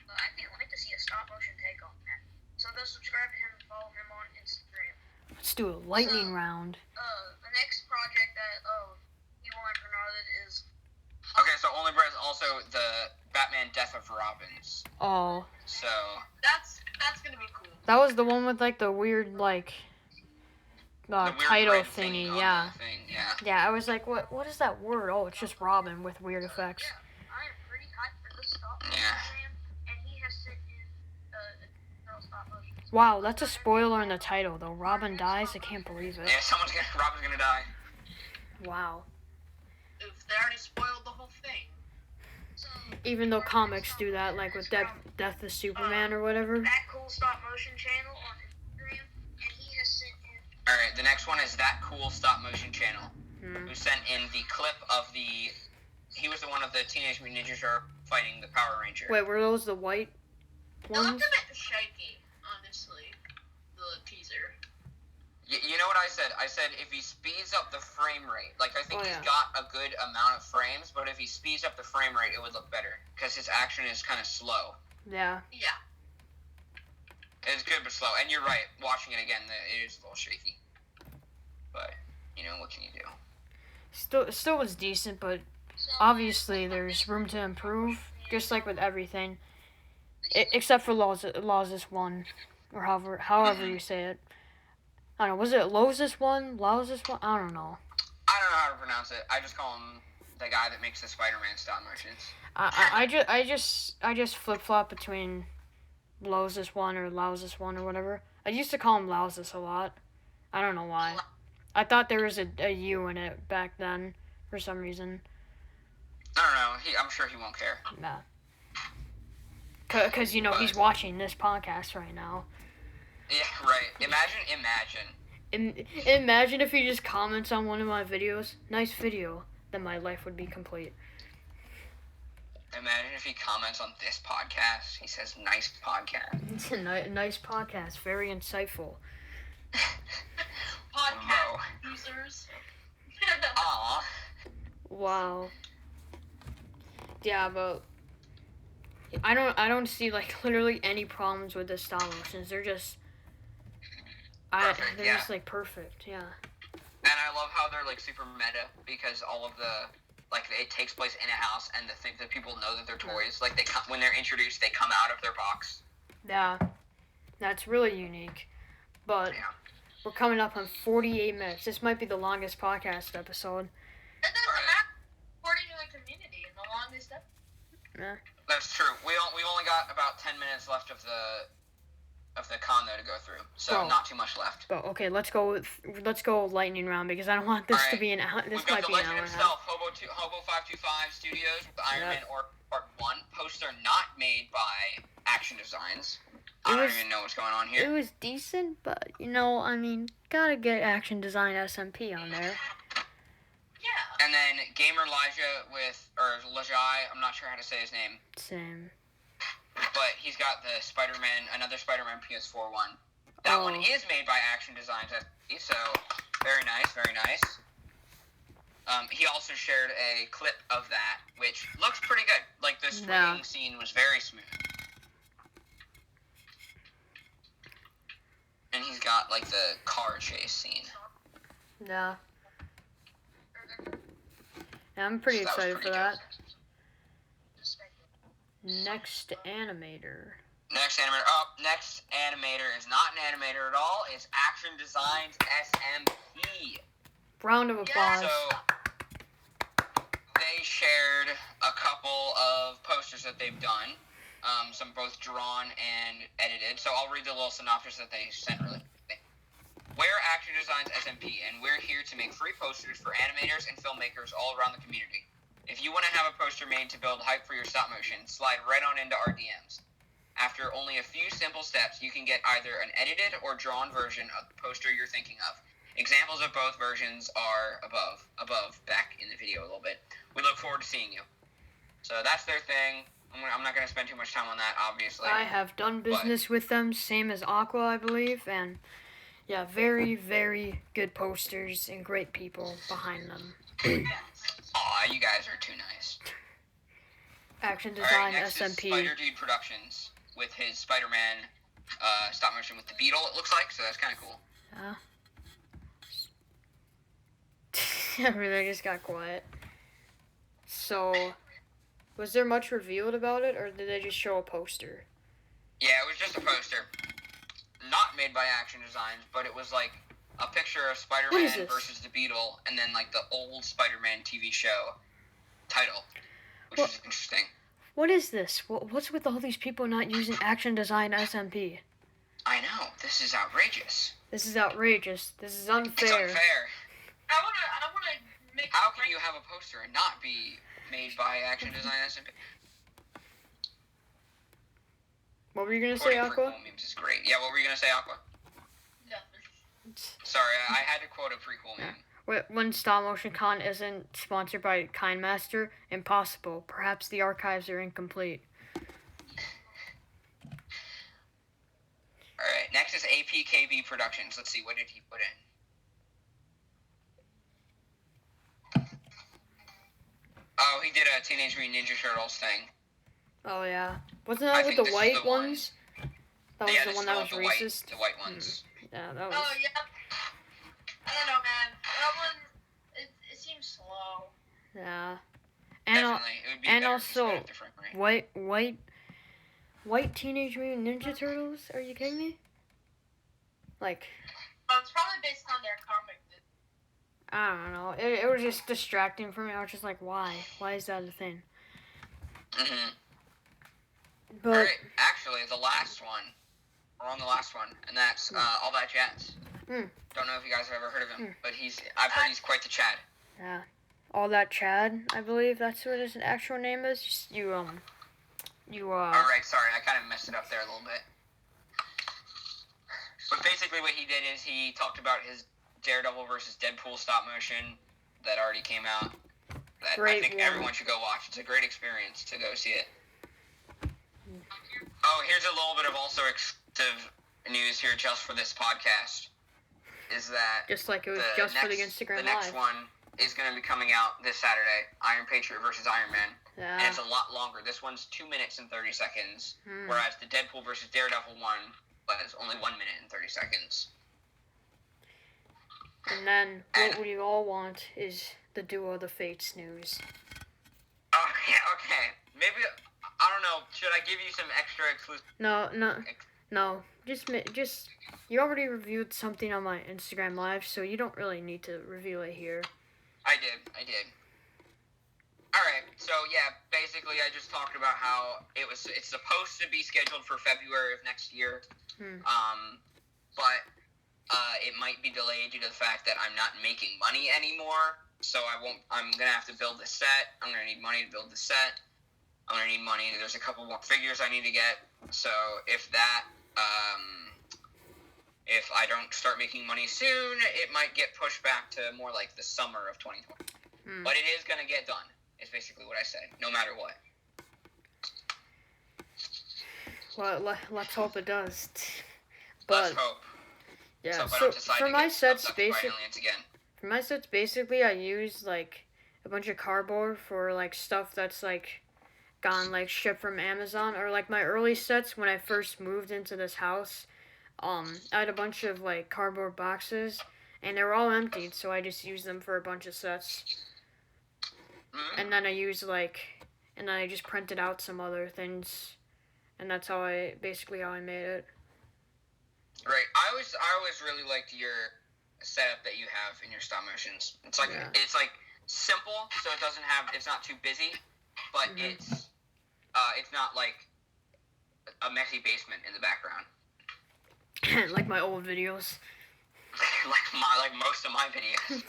I can't wait to see a stop motion take on that. So go subscribe to him and follow him on Instagram. Let's do a lightning round. The next project that he wanted promoted is Okay, so Only Breads also the Batman Death of Robins. Oh, So, that's gonna be cool. that was the one with like the weird like the weird title red thingy. on Yeah. the thing, yeah. Yeah, I was like, what is that word? Oh, it's just Robin with weird effects. Yeah, I am pretty hyped for this stop motion Yeah. game, and he has sent in stop motion. Wow, that's a spoiler in the title though. Robin dies. I can't believe it. Yeah, Robin's gonna die. Wow. If they already spoiled the whole thing. So, Even though comics do that, like with Death of Superman or whatever. that cool stop motion channel on Instagram, and he has sent in. Alright, the next one is That Cool Stop Motion Channel, Hmm. who sent in the clip of he was the one of the Teenage Mutant Ninja Turtles fighting the Power Ranger. Wait, were those the white It looked a ones? bit shaky, honestly, the teaser. You know what I said? I said if he speeds up the frame rate, like I think Oh, he's yeah. got a good amount of frames, but if he speeds up the frame rate, it would look better, because his action is kind of slow. Yeah. Yeah. It's good but slow, and you're right, watching it again, it is a little shaky. But, what can you do? Still was decent, but So, obviously there's room to improve, just like with everything. Except for Lawsus 1, or however you say it. I don't know, was it Lawsus 1? Lawsus 1? I don't know. I don't know how to pronounce it. I just call him the guy that makes the Spider-Man stop motions. I just flip-flop between Lawsus 1 or Lawsus 1 or whatever. I used to call him Lawsus a lot. I don't know why. I thought there was a U in it back then, for some reason. I don't know. I'm sure he won't care. Nah. Because, he's watching this podcast right now. Yeah, right. Imagine. Imagine if he just comments on one of my videos. Nice video. Then my life would be complete. Imagine if he comments on this podcast. He says, nice podcast. It's a nice podcast. Very insightful. podcast users. Aw. Wow. Yeah, but I don't see like literally any problems with the stop motions. They're just Perfect, they're yeah. just like perfect, yeah. And I love how they're like super meta, because all of it takes place in a house, and the people know that they're toys. Like when they're introduced, they come out of their box. Yeah. That's really unique. But Yeah. we're coming up on 48 minutes. This might be the longest podcast episode. It doesn't matter. According to the community, and the longest episode. Yeah. That's true. We only got about 10 minutes left of the con though to go through, so Oh. not too much left. But okay, let's go lightning round because I don't want this to Alright. be an hour. This We've got might the be an legend hour and a half. himself, Hobo 525 Studios with Iron Yep. Man or Part 1. Poster not made by Action Designs. I It don't was- even know what's going on It here. was decent, but I mean, gotta get Action Design SMP on there. Yeah. And then Gamer Elijah or Lajai, I'm not sure how to say his name, Same. but he's got the another Spider-Man PS4 one. That one Oh. is made by Action Designs, so very nice, very nice. He also shared a clip of that, which looks pretty good. Like, the swinging Yeah. scene was very smooth. And he's got, like, the car chase scene. Yeah. Yeah, I'm pretty So that was excited pretty for that. good. Next animator. Next animator is not an animator at all. It's Action Designs SMP. Round of applause. So, they shared a couple of posters that they've done. Some both drawn and edited. So I'll read the little synopsis that they sent really quickly. We're Action Designs SMP, and we're here to make free posters for animators and filmmakers all around the community. If you want to have a poster made to build hype for your stop motion, slide right on into our DMs. After only a few simple steps, you can get either an edited or drawn version of the poster you're thinking of. Examples of both versions are above, back in the video a little bit. We look forward to seeing you. So that's their thing. I'm not going to spend too much time on that, obviously. I have done business with them, same as Aqua, I believe, and yeah, very, very good posters and great people behind them. Aw, you guys are too nice. Action All right, Design next is SMP. Spider Dude Productions with his Spider-Man stop motion with the Beetle, it looks like, so that's kind of cool. Everything just got quiet. So, was there much revealed about it, or did they just show a poster? Yeah, it was just a poster. Not made by Action Designs, but it was like a picture of Spider-Man versus the Beetle, and then like the old Spider-Man TV show title, which is interesting. What is this? What's with all these people not using Action Design SMP? I know, this is outrageous. This is outrageous. This is unfair. It's unfair. I wanna make. How can you have a poster and not be made by Action Design SMP? What were you gonna say, Aqua? Prequel memes is great. Yeah, what were you gonna say, Aqua? Nothing. Sorry, I had to quote a prequel meme. When Stop Motion Con isn't sponsored by KindMaster, impossible. Perhaps the archives are incomplete. Alright, next is APKB Productions. Let's see, what did he put in? Oh, he did a Teenage Mutant Ninja Turtles thing. Oh, yeah. Wasn't that with the white ones? That was yeah, the one that was racist? The white ones. Yeah, that was... Oh, yeah. I don't know, man. That one, it seems slow. Yeah. Definitely. It would be And better also, if it's different, right? white Teenage Mutant Ninja Turtles? Are you kidding me? Like... It's probably based on their comic. I don't know. It was just distracting for me. I was just like, why? Why is that a thing? Mm-hmm. But... Alright, actually, the last one. We're on the last one, and that's All That Jazz. Don't know if you guys have ever heard of him, but I've heard he's quite the Chad. Yeah. All That Chad, I believe that's what his actual name is. Just, Alright, sorry, I kind of messed it up there a little bit. But basically what he did is he talked about his Daredevil versus Deadpool stop motion that already came out. That I think everyone should go watch. It's a great experience to go see it. Oh, here's a little bit of also exclusive news here just for this podcast. Is that just like it was just for the Instagram Live. The next one is going to be coming out this Saturday. Iron Patriot versus Iron Man. Yeah. And it's a lot longer. This one's 2 minutes and 30 seconds, whereas the Deadpool versus Daredevil one was only 1 minute and 30 seconds. And then what we all want is the Duel of the Fates news. Oh, yeah, okay. Maybe, I don't know, should I give you some extra exclusive... No. Just, you already reviewed something on my Instagram Live, so you don't really need to reveal it here. I did. Alright, so yeah, basically I just talked about how it's supposed to be scheduled for February of next year, but it might be delayed due to the fact that I'm not making money anymore, so I'm gonna have to build the set, I'm gonna need money to build the set, I'm gonna need money, there's a couple more figures I need to get, so if I don't start making money soon, it might get pushed back to more like the summer of 2020. But it is gonna get done, is basically what I say, no matter what. Well, let's hope it does. Let's hope. Yeah, so for my sets, basically, I use, like, a bunch of cardboard for, like, stuff that's, like, gone, like, shipped from Amazon. Or, like, my early sets, when I first moved into this house, I had a bunch of, like, cardboard boxes, and they were all emptied, so I just used them for a bunch of sets. And then I just printed out some other things, and that's how I made it. Right. I always really liked your setup that you have in your stop motions. It's like it's like simple, so it's not too busy, but it's not like a messy basement in the background. Like my old videos. like most of my videos.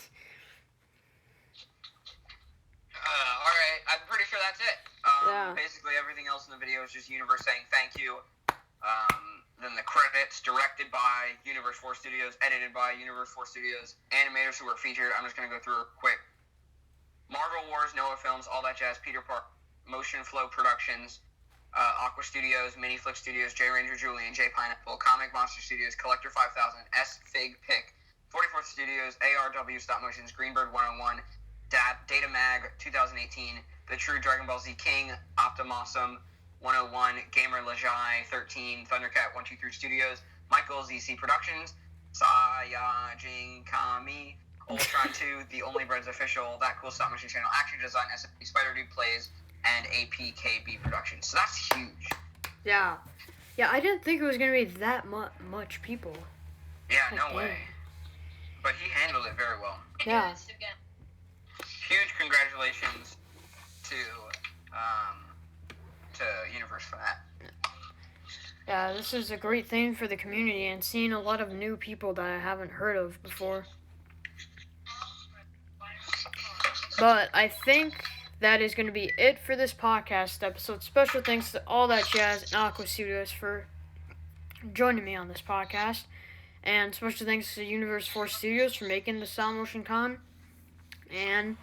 Alright, I'm pretty sure that's it. Basically everything else in the video is just Universe saying thank you Then the credits, directed by Universe 4 Studios, edited by Universe 4 Studios, animators who were featured. I'm just going to go through it quick. Marvel Wars, Noah Films, All That Jazz, Peter Park, Motion Flow Productions, Aqua Studios, Miniflix Studios, J Ranger Julian, J Pineapple, Comic Monster Studios, Collector 5000, S Fig Pick, 44th Studios, ARW Stop Motions, Greenbird 101, Data Mag 2018, The True Dragon Ball Z King, Optimawesome 101, Gamer Lajai 13, Thundercat 123 Studios, Michael ZC Productions, Saiyajin Kami, Ultron 2, The Only Breads Official, That Cool Stop Motion Channel, Action Design, SMP Spider Dude Plays, and APKB Productions. So that's huge. Yeah, I didn't think it was going to be that much people. Yeah, no way. But he handled it very well. Yeah. Huge congratulations to Universe for that. Yeah, this is a great thing for the community and seeing a lot of new people that I haven't heard of before. But I think that is going to be it for this podcast episode. Special thanks to All That Jazz and Aqua Studios for joining me on this podcast. And special thanks to Universe 4 Studios for making the Stop Motion Con. And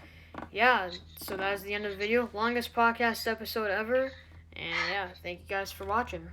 yeah, so that is the end of the video. Longest podcast episode ever. And yeah, thank you guys for watching.